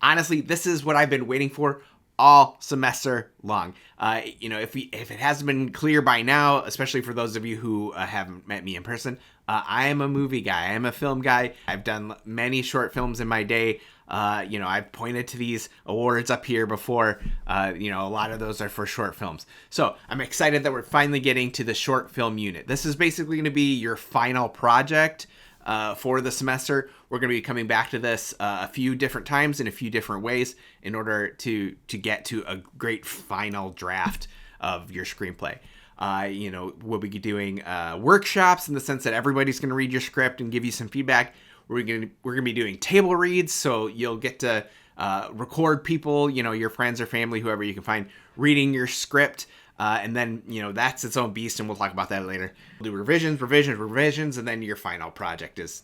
honestly, this is what I've been waiting for all semester long. If it hasn't been clear by now, especially for those of you who haven't met me in person, I am a movie guy. I am a film guy. I've done many short films in my day. I've pointed to these awards up here before. A lot of those are for short films. So I'm excited that we're finally getting to the short film unit. This is basically going to be your final project for the semester. We're going to be coming back to this a few different times in a few different ways in order to get to a great final draft of your screenplay. We'll be doing workshops in the sense that everybody's going to read your script and give you some feedback. We're going to be doing table reads, so you'll get to record people, your friends or family, whoever you can find, reading your script. And then, that's its own beast, and we'll talk about that later. We'll do revisions, and then your final project is,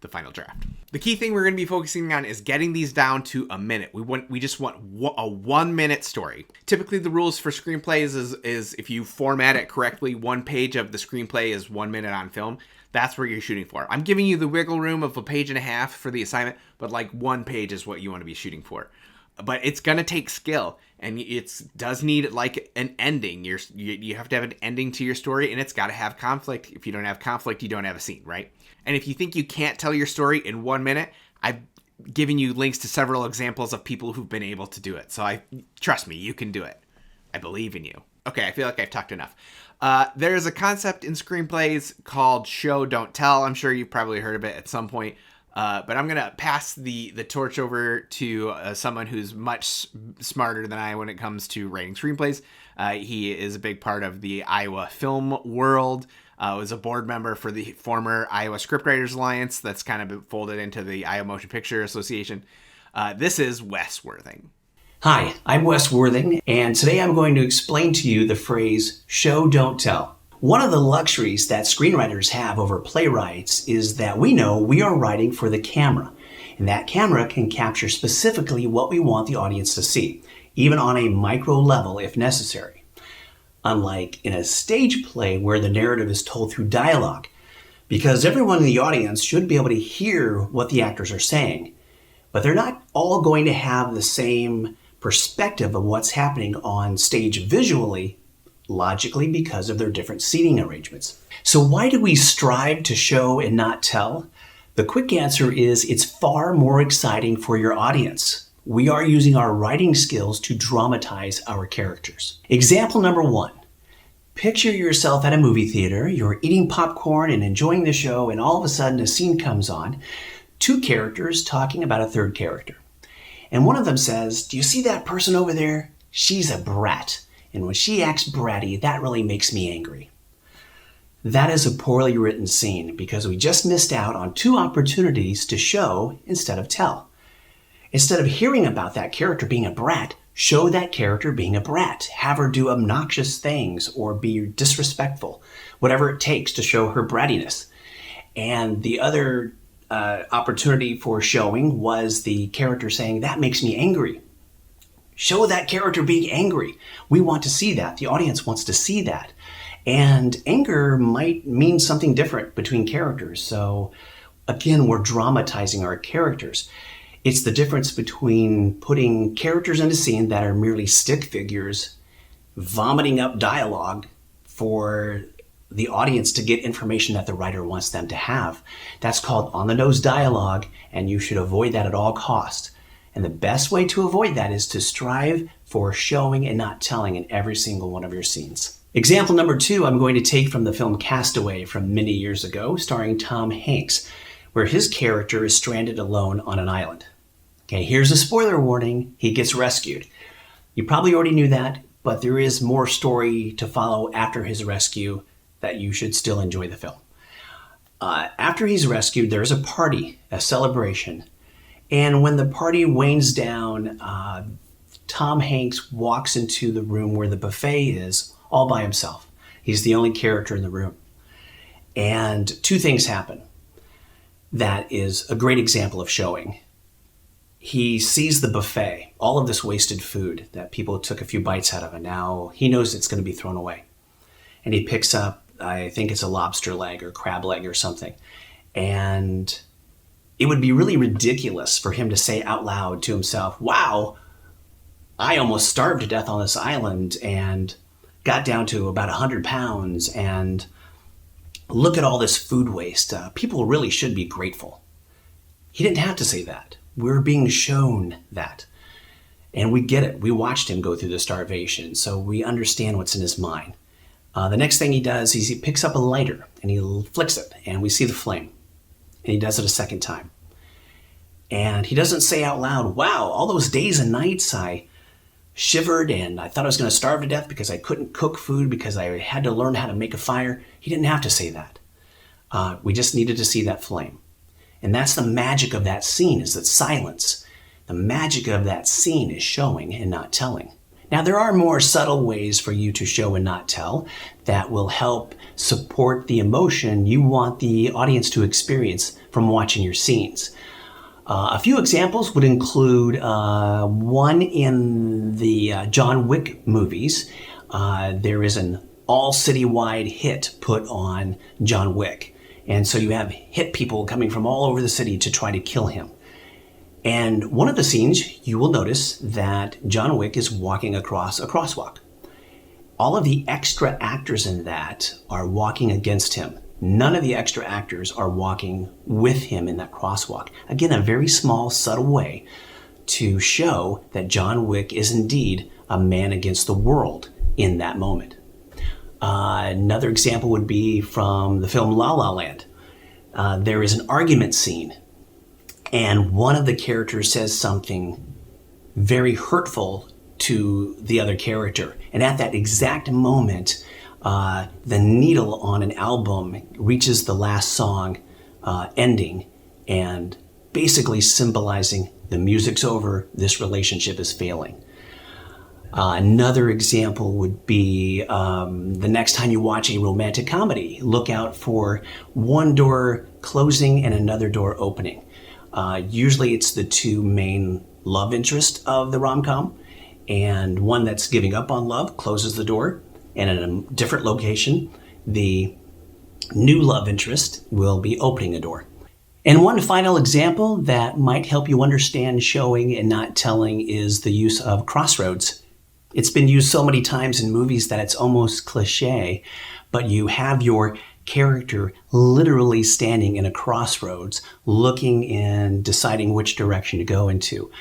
the final draft. The key thing we're going to be focusing on is getting these down to a minute. We just want a 1 minute story. Typically, the rules for screenplays is if you format it correctly, 1 page of the screenplay is 1 minute on film. That's where you're shooting for. I'm giving you the wiggle room of 1.5 pages for the assignment, but 1 page is what you want to be shooting for. But it's going to take skill, and it does need an ending. You have to have an ending to your story, and it's got to have conflict. If you don't have conflict, you don't have a scene, right? And if you think you can't tell your story in 1 minute, I've given you links to several examples of people who've been able to do it. So trust me, you can do it. I believe in you. Okay, I feel like I've talked enough. There's a concept in screenplays called show, don't tell. I'm sure you've probably heard of it at some point. But I'm going to pass the torch over to someone who's much smarter than I when it comes to writing screenplays. He is a big part of the Iowa film world. Was a board member for the former Iowa Scriptwriters Alliance that's kind of folded into the Iowa Motion Picture Association. This is Wes Worthing. Hi, I'm Wes Worthing, and today I'm going to explain to you the phrase show, don't tell. One of the luxuries that screenwriters have over playwrights is that we know we are writing for the camera, and that camera can capture specifically what we want the audience to see, even on a micro level if necessary. Unlike in a stage play where the narrative is told through dialogue, because everyone in the audience should be able to hear what the actors are saying, but they're not all going to have the same perspective of what's happening on stage visually, logically, because of their different seating arrangements. So why do we strive to show and not tell? The quick answer is it's far more exciting for your audience. We are using our writing skills to dramatize our characters. Example number 1. Picture yourself at a movie theater, you're eating popcorn and enjoying the show, and all of a sudden a scene comes on, 2 characters talking about a 3rd character. And one of them says, "Do you see that person over there? She's a brat. And when she acts bratty, that really makes me angry." That is a poorly written scene because we just missed out on 2 opportunities to show instead of tell. Instead of hearing about that character being a brat, show that character being a brat. Have her do obnoxious things or be disrespectful, whatever it takes to show her brattiness. And the other opportunity for showing was the character saying, "That makes me angry." Show that character being angry. We want to see that. The audience wants to see that. And anger might mean something different between characters. So again, we're dramatizing our characters. It's the difference between putting characters in a scene that are merely stick figures, vomiting up dialogue for the audience to get information that the writer wants them to have. That's called on-the-nose dialogue, and you should avoid that at all costs. And the best way to avoid that is to strive for showing and not telling in every single one of your scenes. Example number 2, I'm going to take from the film Castaway from many years ago, starring Tom Hanks, where his character is stranded alone on an island. Okay, here's a spoiler warning. He gets rescued. You probably already knew that, but there is more story to follow after his rescue that you should still enjoy the film. After he's rescued, there's a party, a celebration. And when the party wanes down, Tom Hanks walks into the room where the buffet is all by himself. He's the only character in the room. And 2 things happen. That is a great example of showing. He sees the buffet, all of this wasted food that people took a few bites out of, and now he knows it's going to be thrown away. And he picks up, I think it's a lobster leg or crab leg or something. And it would be really ridiculous for him to say out loud to himself, wow, I almost starved to death on this island and got down to about 100 pounds, and look at all this food waste. People really should be grateful. He didn't have to say that. We're being shown that. And we get it. We watched him go through the starvation, so we understand what's in his mind. The next thing he does is he picks up a lighter and he flicks it, and we see the flame. And he does it a second time. And he doesn't say out loud, wow, all those days and nights I shivered and I thought I was going to starve to death because I couldn't cook food because I had to learn how to make a fire. He didn't have to say that. We just needed to see that flame. And that's the magic of that scene, is that silence. The magic of that scene is showing and not telling. Now, there are more subtle ways for you to show and not tell that will help support the emotion you want the audience to experience from watching your scenes. A few examples would include one in the John Wick movies. There is an all citywide hit put on John Wick. And so you have hit people coming from all over the city to try to kill him. And one of the scenes, you will notice that John Wick is walking across a crosswalk. All of the extra actors in that are walking against him. None of the extra actors are walking with him in that crosswalk. Again, a very small, subtle way to show that John Wick is indeed a man against the world in that moment. Another example would be from the film La La Land. There is an argument scene, and one of the characters says something very hurtful to the other character. And at that exact moment, the needle on an album reaches the last song ending, and basically symbolizing the music's over, this relationship is failing. Another example would be the next time you watch a romantic comedy, look out for one door closing and another door opening. Usually it's the two main love interests of the rom-com, and one that's giving up on love closes the door, and in a different location, the new love interest will be opening a door. And one final example that might help you understand showing and not telling is the use of crossroads. It's been used so many times in movies that it's almost cliche, but you have your character literally standing in a crossroads, looking and deciding which direction to go into.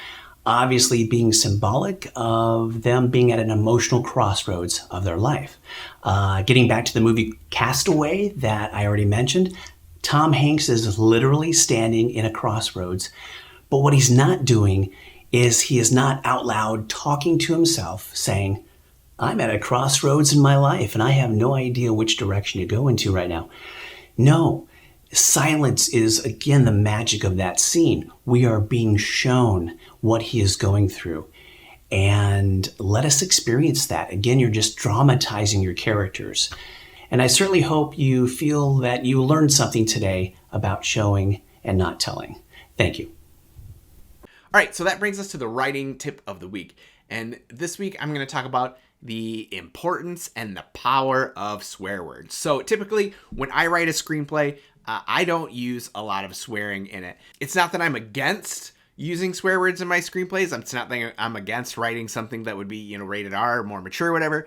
Obviously being symbolic of them being at an emotional crossroads of their life. Getting back to the movie Castaway that I already mentioned, Tom Hanks is literally standing in a crossroads, but what he's not doing is he is not out loud talking to himself saying, I'm at a crossroads in my life and I have no idea which direction to go into right now. No, silence is, again, the magic of that scene. We are being shown what he is going through. And let us experience that. Again, you're just dramatizing your characters. And I certainly hope you feel that you learned something today about showing and not telling. Thank you. All right, so that brings us to the writing tip of the week. And this week, I'm going to talk about the importance and the power of swear words. So typically, when I write a screenplay, I don't use a lot of swearing in it. It's not that I'm against using swear words in my screenplays. It's not that I'm against writing something that would be, rated R or more mature or whatever.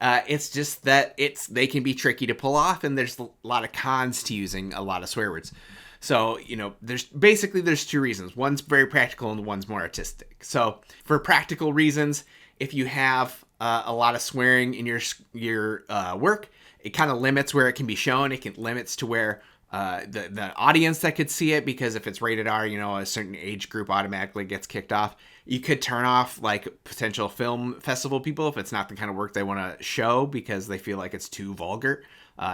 It's just that they can be tricky to pull off, and there's a lot of cons to using a lot of swear words. So, there's two reasons. One's very practical and one's more artistic. So for practical reasons, if you have a lot of swearing in your work, it kind of limits where it can be shown. It limits to where the audience that could see it, because if it's rated R, a certain age group automatically gets kicked off. You could turn off like potential film festival people if it's not the kind of work they want to show because they feel like it's too vulgar.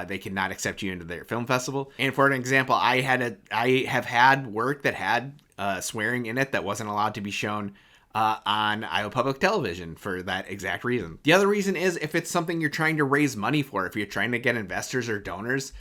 They cannot accept you into their film festival. And for an example, I have had work that had swearing in it that wasn't allowed to be shown on Iowa Public Television for that exact reason. The other reason is if it's something you're trying to raise money for, if you're trying to get investors or donors,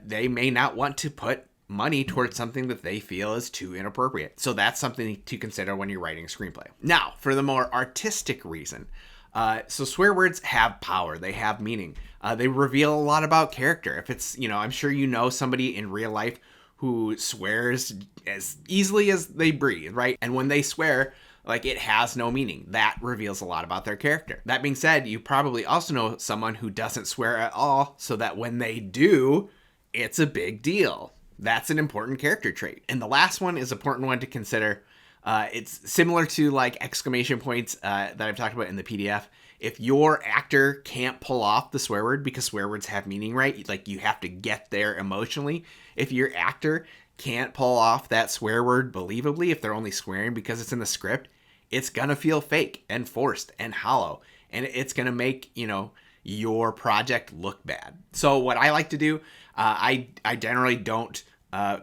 they may not want to put money towards something that they feel is too inappropriate. So that's something to consider when you're writing a screenplay. Now, for the more artistic reason, so swear words have power. They have meaning. They reveal a lot about character. If it's, I'm sure somebody in real life who swears as easily as they breathe, right? And when they swear, like, it has no meaning. That reveals a lot about their character. That being said, you probably also know someone who doesn't swear at all, so that when they do, it's a big deal. That's an important character trait. And the last one is an important one to consider. It's similar to like exclamation points that I've talked about in the PDF. If your actor can't pull off the swear word, because swear words have meaning, right? Like, you have to get there emotionally. If your actor can't pull off that swear word believably, if they're only swearing because it's in the script, it's gonna feel fake and forced and hollow, and it's gonna make, your project look bad. So what I like to do, I generally don't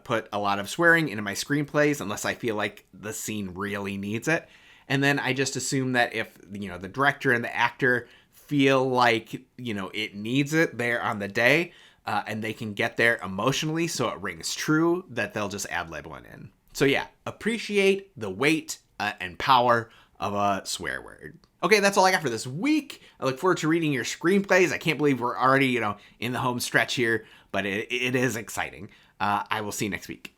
put a lot of swearing into my screenplays unless I feel like the scene really needs it. And then I just assume that if, the director and the actor feel like, it needs it there on the day, and they can get there emotionally so it rings true, that they'll just ad-lib one in. So yeah, appreciate the weight and power of a swear word. Okay, that's all I got for this week. I look forward to reading your screenplays. I can't believe we're already, in the home stretch here, but it is exciting. I will see you next week.